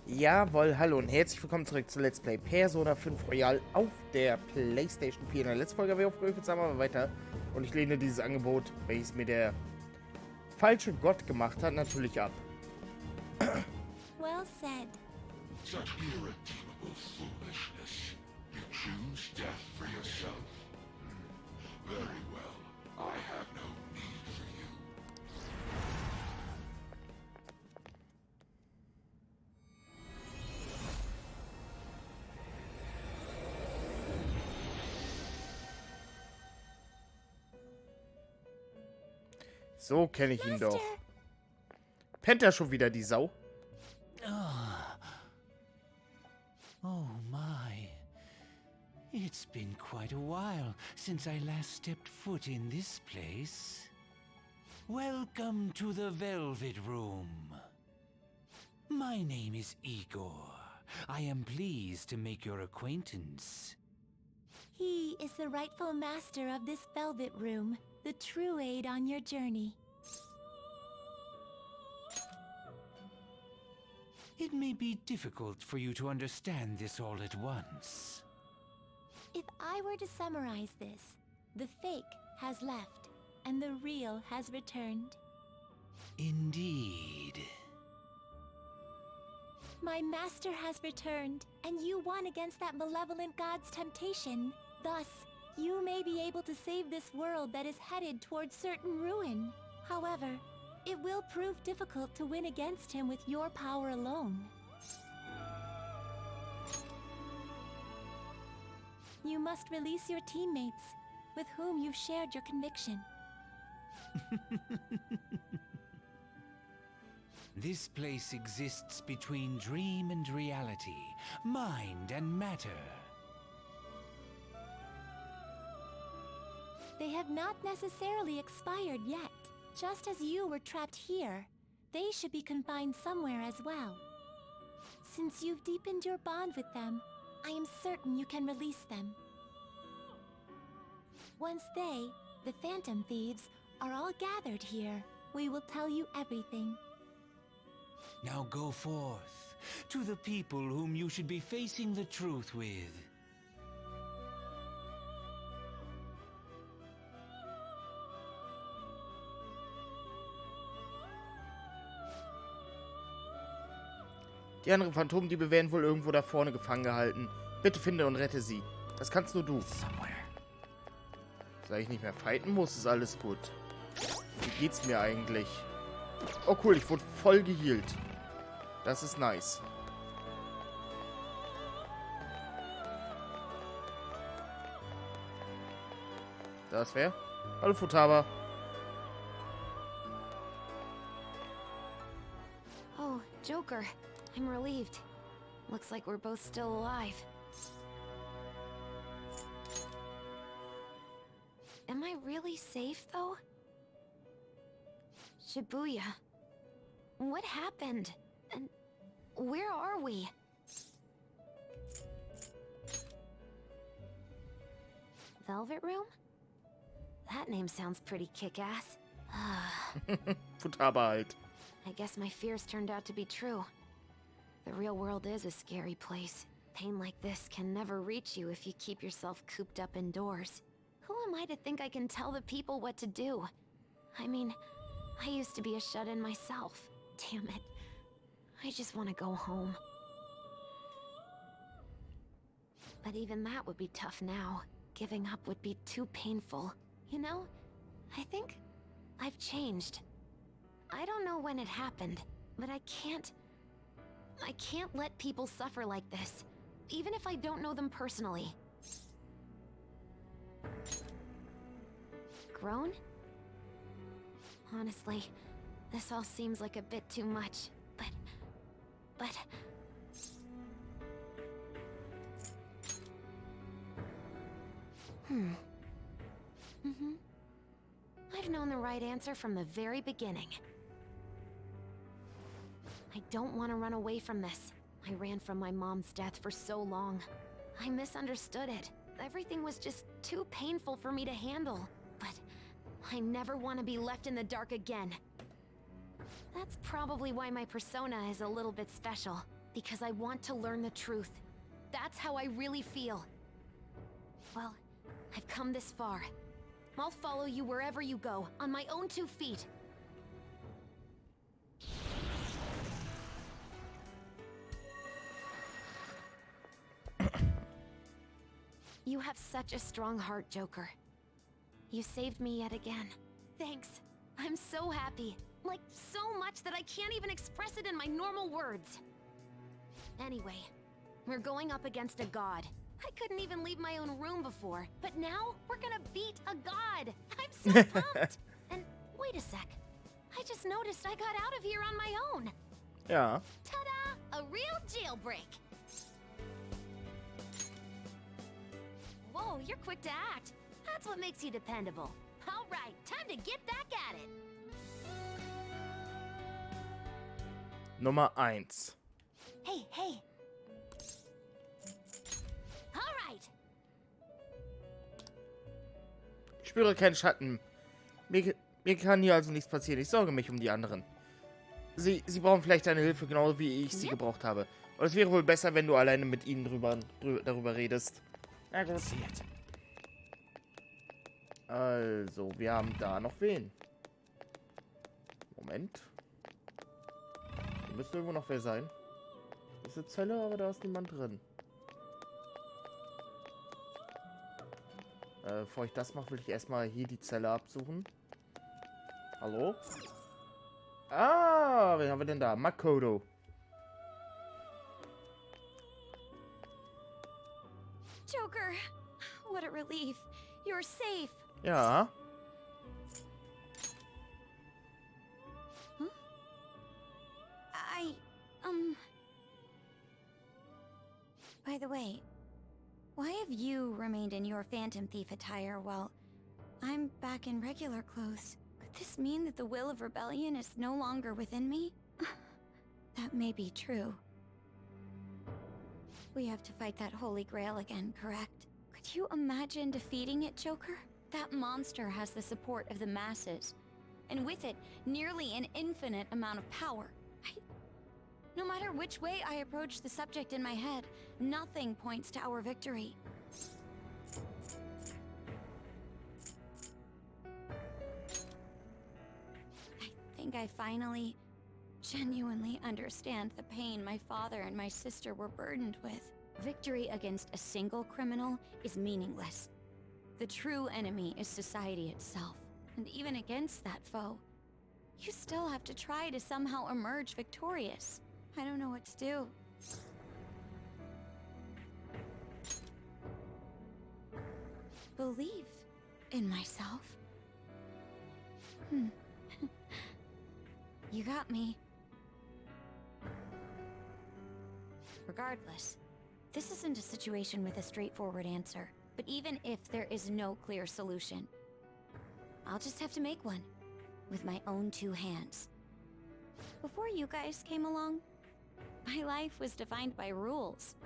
Jawohl, hallo und herzlich willkommen zurück zu Let's Play Persona 5 Royal auf der PlayStation 4. In der letzten Folge haben wir aufgerufen, jetzt machen wir weiter. Und ich lehne dieses Angebot, welches mir der falsche Gott gemacht hat, natürlich ab. Well said. Such irredeemable foolishness. You choose death for yourself. Very well. I have no need for you. So kenne ich ihn doch. Pennt er schon wieder, die Sau? Oh my. It's been quite a while since I last stepped foot in this place. Welcome to the Velvet Room. My name is Igor. I am pleased to make your acquaintance. He is the rightful master of this Velvet Room, the true aid on your journey. It may be difficult for you to understand this all at once. If I were to summarize this, the fake has left, and the real has returned. Indeed. My master has returned, and you won against that malevolent god's temptation. Thus, you may be able to save this world that is headed towards certain ruin. However, it will prove difficult to win against him with your power alone. You must release your teammates, with whom you've shared your conviction. This place exists between dream and reality, mind and matter. They have not necessarily expired yet. Just as you were trapped here, they should be confined somewhere as well. Since you've deepened your bond with them, I am certain you can release them. Once they, the Phantom Thieves, are all gathered here, we will tell you everything. Now go forth to the people whom you should be facing the truth with. Die anderen Phantomdiebe werden wohl irgendwo da vorne gefangen gehalten. Bitte finde und rette sie. Das kannst nur du. Seit ich nicht mehr fighten muss, ist alles gut. Wie geht's mir eigentlich? Oh cool, ich wurde voll geheilt. Das ist nice. Da ist wer? Hallo Futaba. Oh, Joker. I'm relieved. Looks like we're both still alive. Am I really safe, though? Shibuya. What happened? And where are we? Velvet Room? That name sounds pretty kick-ass. Futaba halt. I guess my fears turned out to be true. The real world is a scary place. Pain like this can never reach you if you keep yourself cooped up indoors. Who am I to think I can tell the people what to do? I mean, I used to be a shut-in myself. Damn it. I just want to go home. But even that would be tough now. Giving up would be too painful. You know, I think I've changed. I don't know when it happened, but I can't let people suffer like this, even if I don't know them personally. Grown? Honestly, this all seems like a bit too much, but... I've known the right answer from the very beginning. I don't want to run away from this. I ran from my mom's death for so long. I misunderstood it. Everything was just too painful for me to handle. But I never want to be left in the dark again. That's probably why my persona is a little bit special. Because I want to learn the truth. That's how I really feel. Well, I've come this far. I'll follow you wherever you go, on my own 2 feet. You have such a strong heart, Joker. You saved me yet again. Thanks. I'm so happy. Like, so much that I can't even express it in my normal words. Anyway, we're going up against a god. I couldn't even leave my own room before, but now we're gonna beat a god. I'm so pumped. And wait a sec. I just noticed I got out of here on my own. Ja. Ta-da! A real jailbreak. Whoa, you're quick to act. That's what makes you dependable. All right, time to get back at it. Nummer 1. Hey, hey. All right. Ich spüre keinen Schatten. Mir kann hier also nichts passieren. Ich sorge mich um die anderen. Sie brauchen vielleicht deine Hilfe, genauso wie ich sie gebraucht habe. Und es wäre wohl besser, wenn du alleine mit ihnen darüber redest. Na gut. Also, wir haben da noch wen. Moment. Hier müsste irgendwo noch wer sein. Diese Zelle, aber da ist niemand drin. Bevor ich das mache, will ich erstmal hier die Zelle absuchen. Hallo? Ah, wen haben wir denn da? Makoto. Joker, what a relief. You're safe. Ja. Huh? By the way, why have you remained in your Phantom Thief attire while I'm back in regular clothes? Could this mean that the will of rebellion is no longer within me? That may be true. We have to fight that Holy Grail again, correct? Could you imagine defeating it, Joker? That monster has the support of the masses, and with it, nearly an infinite amount of power. No matter which way I approach the subject in my head, nothing points to our victory. I think I finally, genuinely understand the pain my father and my sister were burdened with. Victory against a single criminal is meaningless. The true enemy is society itself. And even against that foe, you still have to try to somehow emerge victorious. I don't know what to do. Believe in myself. You got me. Regardless, this isn't a situation with a straightforward answer. But even if there is no clear solution, I'll just have to make one. With my own 2 hands. Before you guys came along, my life was defined by rules.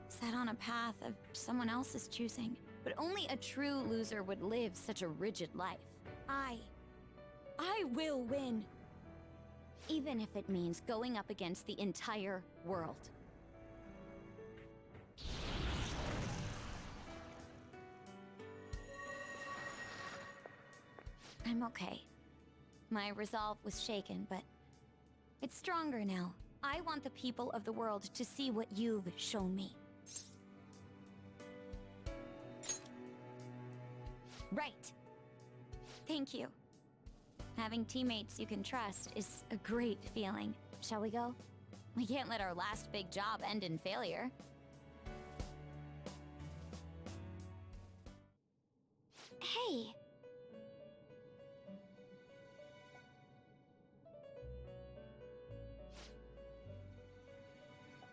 Set on a path of someone else's choosing. But only a true loser would live such a rigid life. I will win. Even if it means going up against the entire world. I'm okay. My resolve was shaken, but it's stronger now. I want the people of the world to see what you've shown me. Right. Thank you. Having teammates you can trust is a great feeling. Shall we go? We can't let our last big job end in failure. Hey!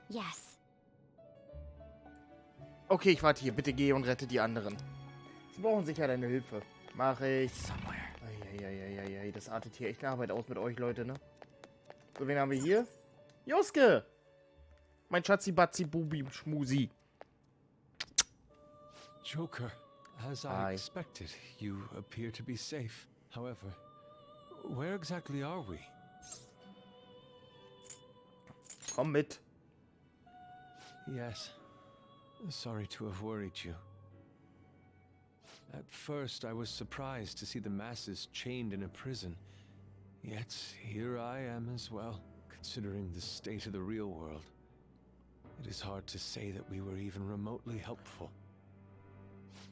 Yes. Okay, ich warte hier. Bitte geh und rette die anderen. Sie brauchen sicher deine Hilfe. Mach ich. Eieieiei, das artet hier echt eine Arbeit aus mit euch, Leute, ne? So, wen haben wir hier? Joske! Mein Schatzi-Batzi-Bubi-Schmusi. Joker, as I expected, you appear to be safe. However, where exactly are we? Komm mit. Yes. Sorry to have worried you. At first, I was surprised to see the masses chained in a prison. Yet, here I am as well, considering the state of the real world. It is hard to say that we were even remotely helpful.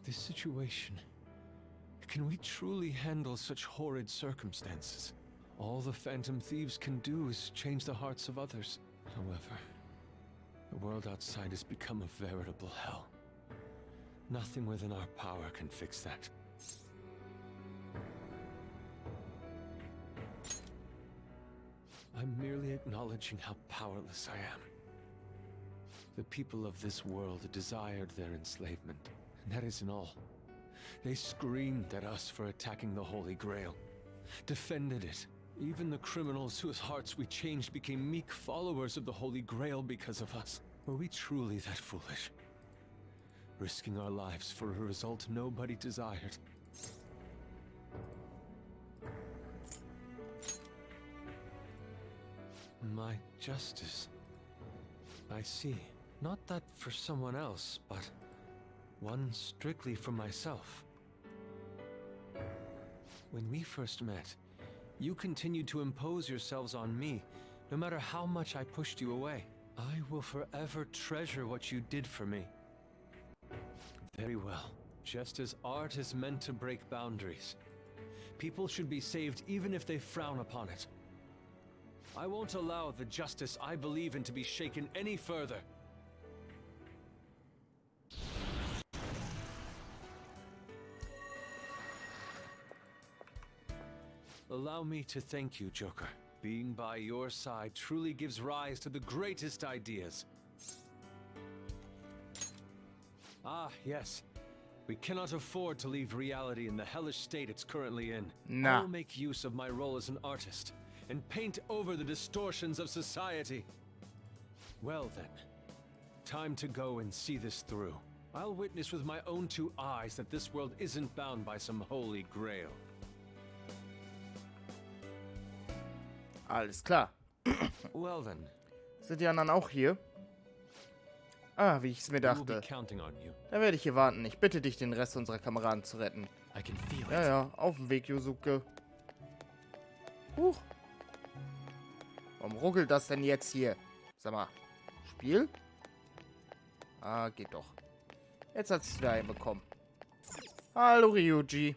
This situation... Can we truly handle such horrid circumstances? All the Phantom Thieves can do is change the hearts of others. However, the world outside has become a veritable hell. Nothing within our power can fix that. I'm merely acknowledging how powerless I am. The people of this world desired their enslavement, and that isn't all. They screamed at us for attacking the Holy Grail, defended it. Even the criminals whose hearts we changed became meek followers of the Holy Grail because of us. Were we truly that foolish? Risking our lives for a result nobody desired. My justice. I see. Not that for someone else, but one strictly for myself. When we first met, you continued to impose yourselves on me, no matter how much I pushed you away. I will forever treasure what you did for me. Very well. Just as art is meant to break boundaries, people should be saved even if they frown upon it. I won't allow the justice I believe in to be shaken any further. Allow me to thank you, Joker. Being by your side truly gives rise to the greatest ideas. Ah, yes. We cannot afford to leave reality in the hellish state it's currently in. Nah. I'll make use of my role as an artist and paint over the distortions of society. Well then, time to go and see this through. I'll witness with my own two eyes that this world isn't bound by some holy grail. Alles klar. Well then, Sind die anderen auch hier? Ah, wie ich es mir we will be dachte. counting on you. Da werde ich hier warten. Ich bitte dich, den Rest unserer Kameraden zu retten. I can feel Ja, it. ja, auf dem Weg, Yusuke. Huch. Warum ruckelt das denn jetzt hier? Sag mal, Spiel? Ah, geht doch. Jetzt hat es wieder hinbekommen. Hallo, Ryuji.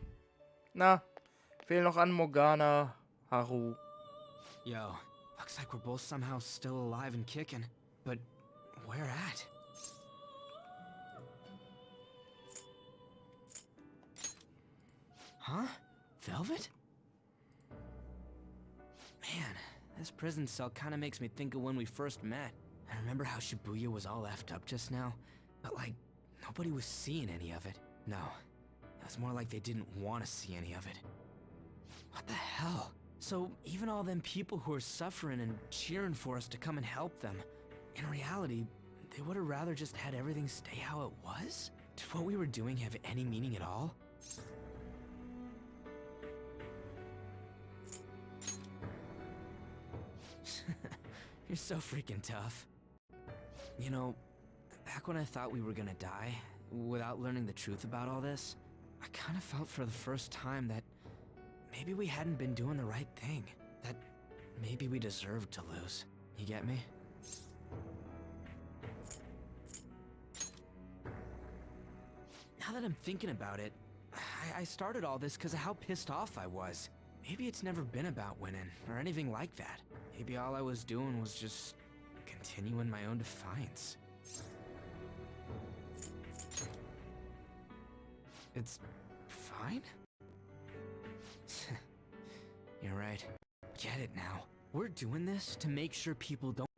Na, fehlen noch an Morgana, Haru. Yo, looks like we're both somehow still alive and kicking. But where at? Huh? Velvet? Man, this prison cell kind of makes me think of when we first met. I remember how Shibuya was all effed up just now, but like, nobody was seeing any of it. No, it was more like they didn't want to see any of it. What the hell? So even all them people who are suffering and cheering for us to come and help them, in reality, they would have rather just had everything stay how it was? Did what we were doing have any meaning at all? You're so freaking tough. You know, back when I thought we were gonna die, without learning the truth about all this, I kind of felt for the first time that maybe we hadn't been doing the right thing. That maybe we deserved to lose. You get me? Now that I'm thinking about it, I started all this because of how pissed off I was. Maybe it's never been about winning, or anything like that. Maybe all I was doing was just continuing my own defiance. It's fine? You're right. Get it now. We're doing this to make sure people don't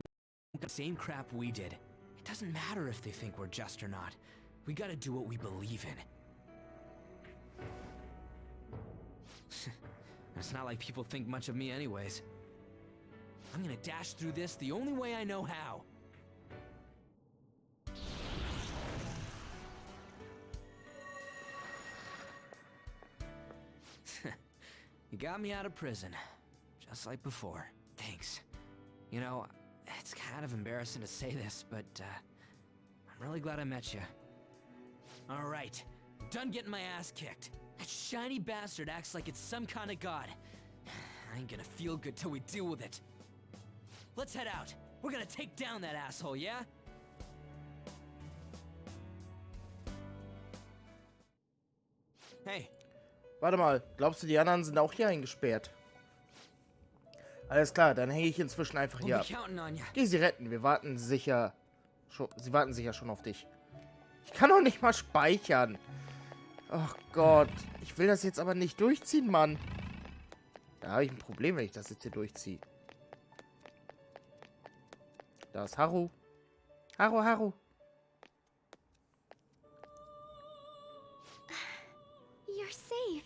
do the same crap we did. It doesn't matter if they think we're just or not. We gotta do what we believe in. It's not like people think much of me anyways. I'm gonna dash through this the only way I know how. You got me out of prison, just like before. Thanks. You know, it's kind of embarrassing to say this, but I'm really glad I met you. Alright, done getting my ass kicked. That shiny bastard acts like it's some kind of god. I ain't gonna feel good till we deal with it. Let's head out. We're gonna take down that asshole, yeah? Hey. Warte mal, glaubst du, die anderen sind auch hier eingesperrt? Alles klar, dann hänge ich inzwischen einfach hier ab. Geh sie retten, wir warten sicher schon, sie warten sicher schon auf dich. Ich kann doch nicht mal speichern. Ach Gott, ich will das jetzt aber nicht durchziehen, Mann. Da habe ich ein Problem, wenn ich das jetzt hier durchziehe. Da ist Haru. Haru, Haru. You're safe.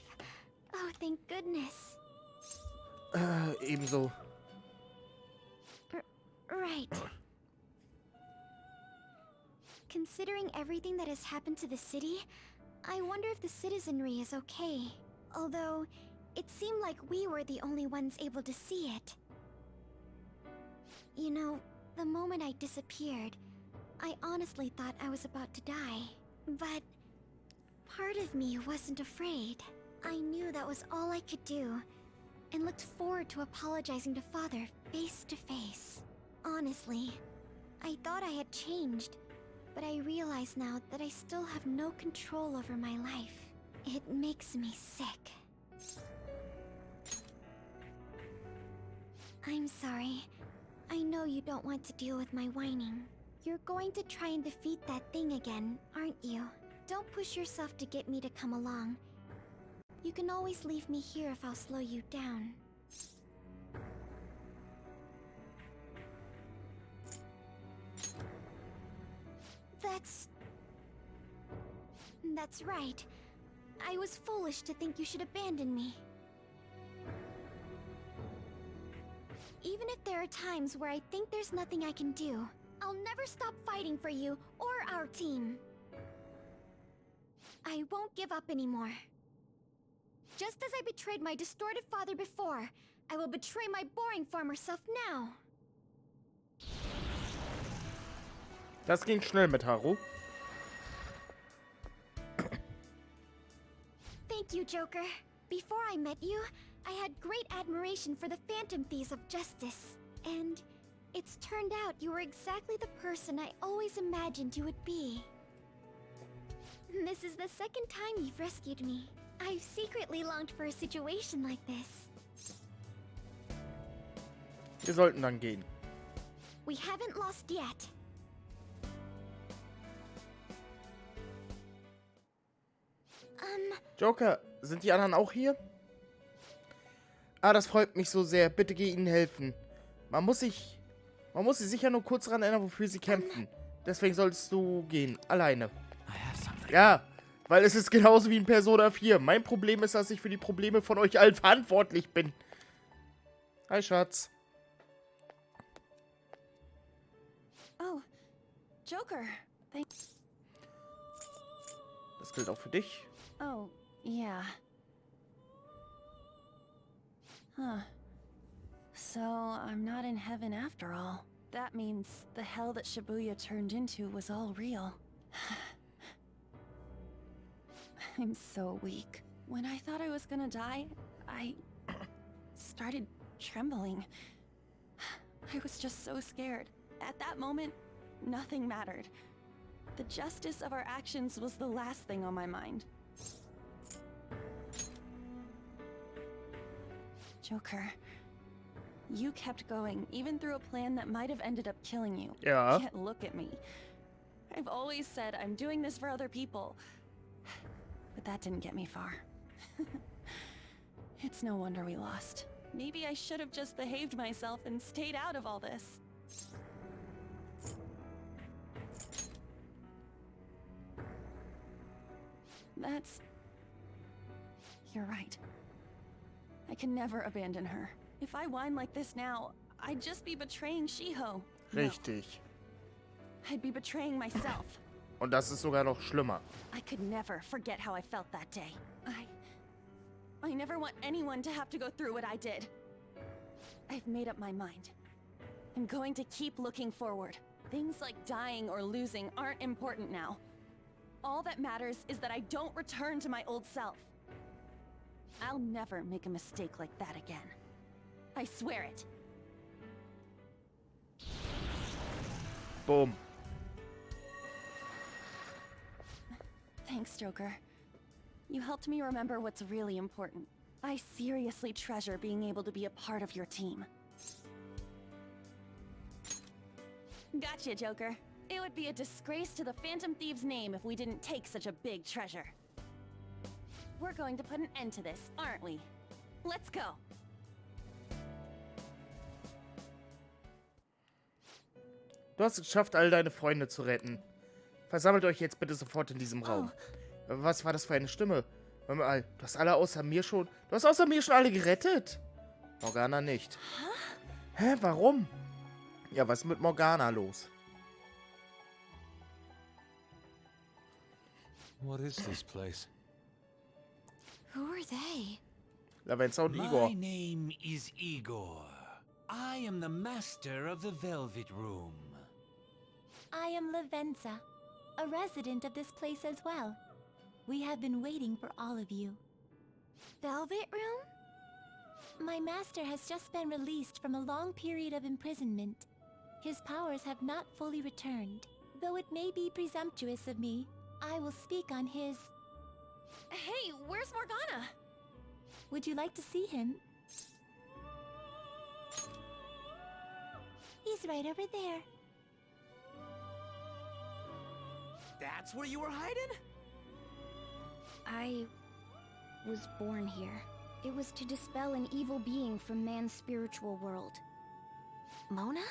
Oh, thank goodness. Ebenso. Right. Considering everything that has happened to the city, I wonder if the citizenry is okay. Although, it seemed like we were the only ones able to see it. You know, the moment I disappeared, I honestly thought I was about to die. But part of me wasn't afraid. I knew that was all I could do, and looked forward to apologizing to Father face to face. Honestly, I thought I had changed, but I realize now that I still have no control over my life. It makes me sick. I'm sorry. I know you don't want to deal with my whining. You're going to try and defeat that thing again, aren't you? Don't push yourself to get me to come along. You can always leave me here if I'll slow you down. That's right. I was foolish to think you should abandon me. Even if there are times where I think there's nothing I can do, I'll never stop fighting for you or our team. I won't give up anymore. Just as I betrayed my distorted father before, I will betray my boring former self now. Das ging schnell mit Haru. Thank you, Joker. Before I met you, I had great admiration for the Phantom Thieves of Justice. And it's turned out you were exactly the person I always imagined you would be. This is the second time you've rescued me. I've secretly longed for a situation like this. Wir sollten dann gehen. We haven't lost yet. Joker, sind die anderen auch hier? Ah, das freut mich so sehr. Bitte geh ihnen helfen. Man muss sich sicher nur kurz daran erinnern, wofür sie kämpfen. Deswegen solltest du gehen. Alleine. Ja, weil es ist genauso wie in Persona 4. Mein Problem ist, dass ich für die Probleme von euch allen verantwortlich bin. Hi, Schatz. Oh, Joker. Thanks. Das gilt auch für dich. Oh, yeah. Huh. So, I'm not in heaven after all. That means the hell that Shibuya turned into was all real. I'm so weak. When I thought I was gonna die, I started trembling. I was just so scared. At that moment, nothing mattered. The justice of our actions was the last thing on my mind. Joker, you kept going, even through a plan that might have ended up killing you. Yeah. Yet look at me. I've always said I'm doing this for other people. But that didn't get me far. It's no wonder we lost. Maybe I should have just behaved myself and stayed out of all this. You're right. I can never abandon her. If I whine like this now, I'd just be betraying Shiho. Richtig. No. I'd be betraying myself. Und das ist sogar noch schlimmer. I could never forget how I felt that day. I never want anyone to have to go through what I did. I've made up my mind. I'm going to keep looking forward. Things like dying or losing aren't important now. All that matters is that I don't return to my old self. I'll never make a mistake like that again. I swear it. Boom. Thanks, Joker. You helped me remember what's really important. I seriously treasure being able to be a part of your team. Gotcha, Joker. It would be a disgrace to the Phantom Thieves' name if we didn't take such a big treasure. We're going to put an end to this, aren't we? Let's go. Du hast es geschafft, all deine Freunde zu retten. Versammelt euch jetzt bitte sofort in diesem Raum. Was war das für eine Stimme? Du hast alle außer mir schon... Du hast außer mir schon alle gerettet? Morgana nicht. Hä, warum? Ja, was ist mit Morgana los? What is this place? Who are they? Lavenza und Igor. My name is Igor. I am the master of the Velvet Room. I am Lavenza, a resident of this place as well. We have been waiting for all of you. Velvet Room? My master has just been released from a long period of imprisonment. His powers have not fully returned. Though it may be presumptuous of me, I will speak on his... Hey, where's Morgana? Would you like to see him? He's right over there. That's where you were hiding? I was born here. It was to dispel an evil being from man's spiritual world. Mona?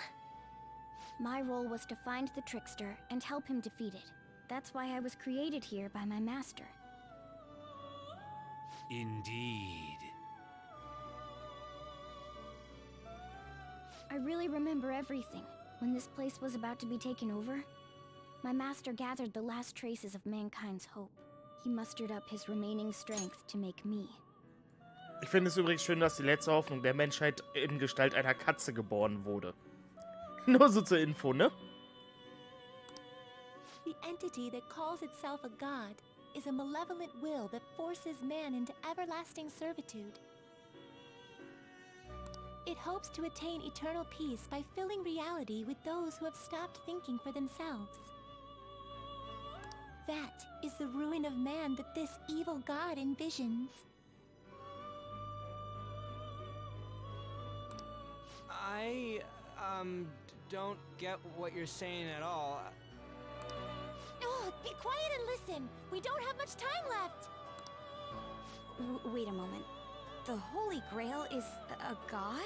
My role was to find the trickster and help him defeat it. That's why I was created here by my master. Indeed. I really remember everything. When this place was about to be taken over, my master gathered the last traces of mankind's hope. He mustered up his remaining strength to make me. Ich finde es übrigens schön, dass die letzte Hoffnung der Menschheit in Gestalt einer Katze geboren wurde. Nur so zur Info, ne? The entity that calls itself a god is a malevolent will that forces man into everlasting servitude. It hopes to attain eternal peace by filling reality with those who have stopped thinking for themselves. That is the ruin of man that this evil god envisions. I, don't get what you're saying at all. Oh, be quiet and listen! We don't have much time left! Wait a moment. The Holy Grail is a god?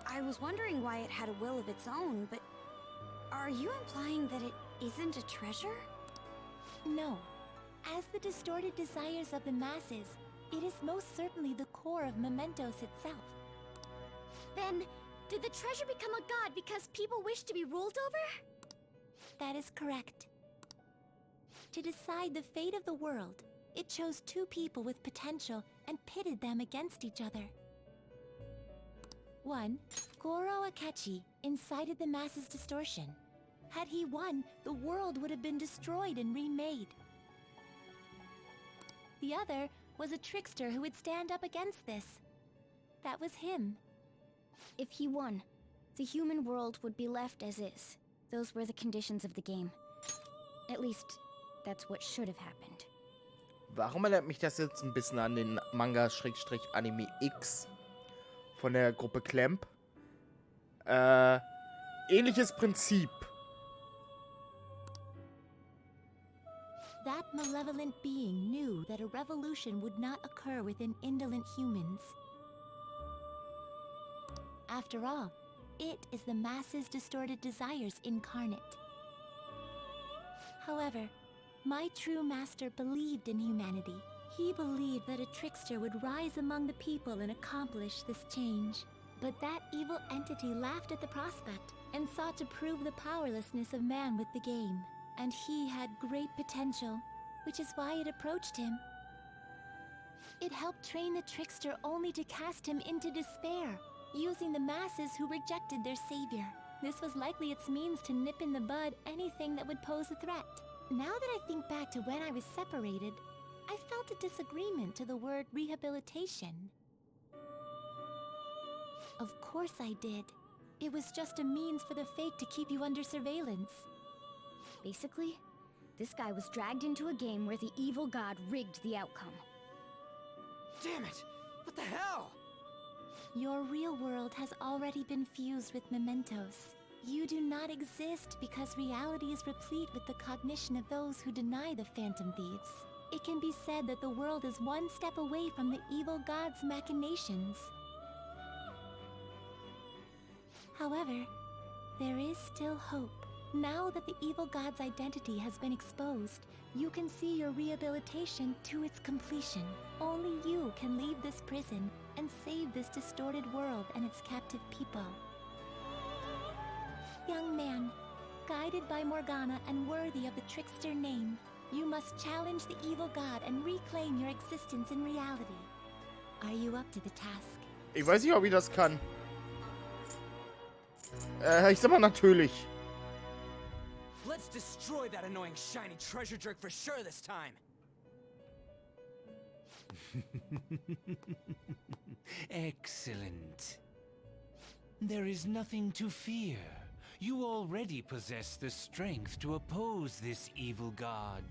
I was wondering why it had a will of its own, but... Are you implying that it isn't a treasure? No. As the distorted desires of the masses, it is most certainly the core of Mementos itself. Then, did the treasure become a god because people wish to be ruled over? That is correct. To decide the fate of the world, it chose two people with potential and pitted them against each other. One, Goro Akechi, incited the masses' distortion. Had he won, the world would have been destroyed and remade. The other was a trickster who would stand up against this. That was him. If he won, the human world would be left as is. Those were the conditions of the game. At least, that's what should have happened. Warum erinnert mich das jetzt ein bisschen an den Manga-Anime X von der Gruppe Clamp? Ähnliches Prinzip. That malevolent being knew that a revolution would not occur within indolent humans. After all, it is the masses' distorted desires incarnate. However, my true master believed in humanity. He believed that a trickster would rise among the people and accomplish this change. But that evil entity laughed at the prospect and sought to prove the powerlessness of man with the game. And he had great potential, which is why it approached him. It helped train the trickster only to cast him into despair, using the masses who rejected their savior. This was likely its means to nip in the bud anything that would pose a threat. Now that I think back to when I was separated, I felt a disagreement to the word rehabilitation. Of course I did. It was just a means for the fake to keep you under surveillance. Basically, this guy was dragged into a game where the evil god rigged the outcome. Damn it! What the hell? Your real world has already been fused with mementos. You do not exist because reality is replete with the cognition of those who deny the Phantom Thieves. It can be said that the world is one step away from the evil god's machinations. However, there is still hope. Now that the evil god's identity has been exposed, you can see your rehabilitation to its completion. Only you can leave this prison and save this distorted world and its captive people. Young man, guided by Morgana and worthy of the trickster name, you must challenge the evil god and reclaim your existence in reality. Are you up to the task? Ich weiß nicht, ob ich das kann. Ich sag mal natürlich. Let's destroy that annoying shiny treasure jerk for sure this time. Excellent. There is nothing to fear. You already possess the strength to oppose this evil god.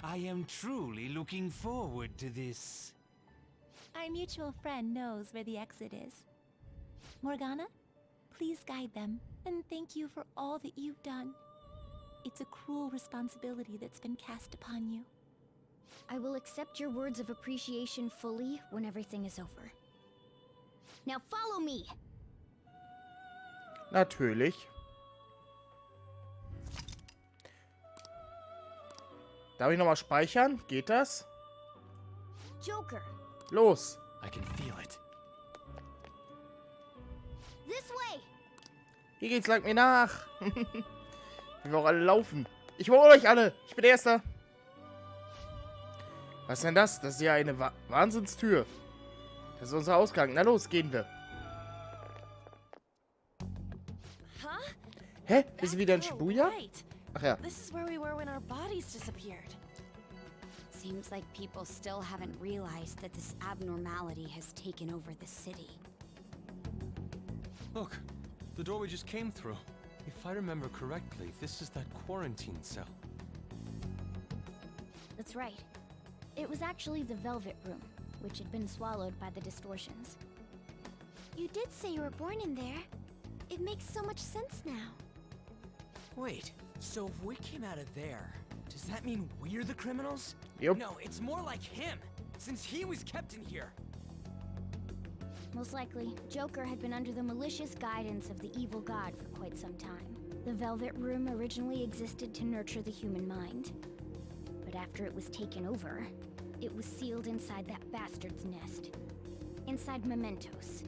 I am truly looking forward to this. Our mutual friend knows where the exit is. Morgana, please guide them, and thank you for all that you've done. It's a cruel responsibility that's been cast upon you. I will accept your words of appreciation fully when everything is over. Now follow me! Natürlich. Darf ich nochmal speichern? Geht das? Joker, Los. I can feel it. this way! Hier geht's lang mir nach. Wir auch alle laufen. Ich hole euch alle. Ich bin Erster. Was ist denn das? Das ist ja eine Wahnsinnstür. Das ist unser Ausgang. Na los, gehen wir. Hä? Bist du wieder in Shibuya? Right. Ach ja. This is where we were when our bodies disappeared. Seems like people still haven't realized that this abnormality has taken over the city. Look, the door we just came through. If I remember correctly, this is that quarantine cell. That's right. It was actually the Velvet Room, which had been swallowed by the distortions. You did say you were born in there. It makes so much sense now. Wait, so if we came out of there, does that mean we're the criminals? Yep. No, it's more like him, since he was kept in here. Most likely, Joker had been under the malicious guidance of the evil god for quite some time. The Velvet Room originally existed to nurture the human mind. But after it was taken over, it was sealed inside that bastard's nest. Inside mementos.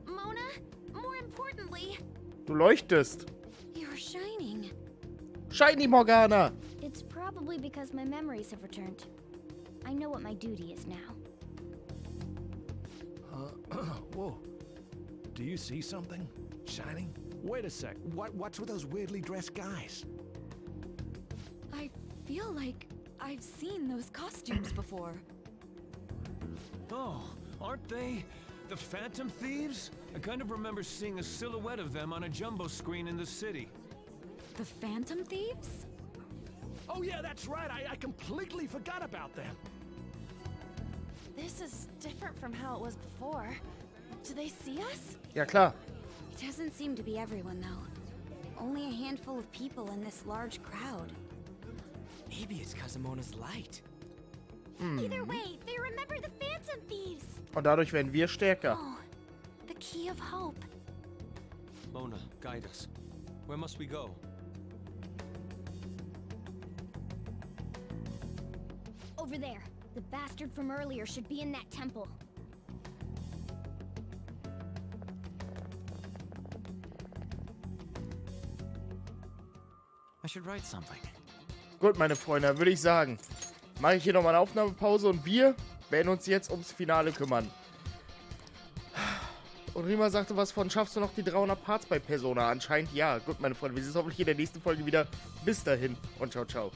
Mona, more importantly, Du leuchtest. you're shining. Shiny Morgana. It's probably because my memories have returned. I know what my duty is now. Whoa. Do you see something? Shining? Wait a sec. What's with those weirdly dressed guys? I feel like I've seen those costumes before. Oh, aren't they the Phantom Thieves? I kind of remember seeing a silhouette of them on a jumbo screen in the city. The Phantom Thieves? Oh yeah, that's right. I completely forgot about them. This is different from how it was before. Do they see us? Ja, klar. It doesn't seem to be everyone, though. Only a handful of people in this large crowd. Maybe it's because of Mona's light. Either way, they remember the Phantom Thieves. Und dadurch werden wir stärker. Oh, the key of hope. Mona, guide us. Where must we go? Over there. The bastard from earlier should be in that temple. I should write something. Gut, meine Freunde, dann würde ich sagen, mache ich hier nochmal eine Aufnahmepause und wir werden uns jetzt ums Finale kümmern. Und Rima sagte was von, schaffst du noch die 300 Parts bei Persona? Anscheinend ja. Gut, meine Freunde, wir sehen uns hoffentlich in der nächsten Folge wieder. Bis dahin und ciao, ciao.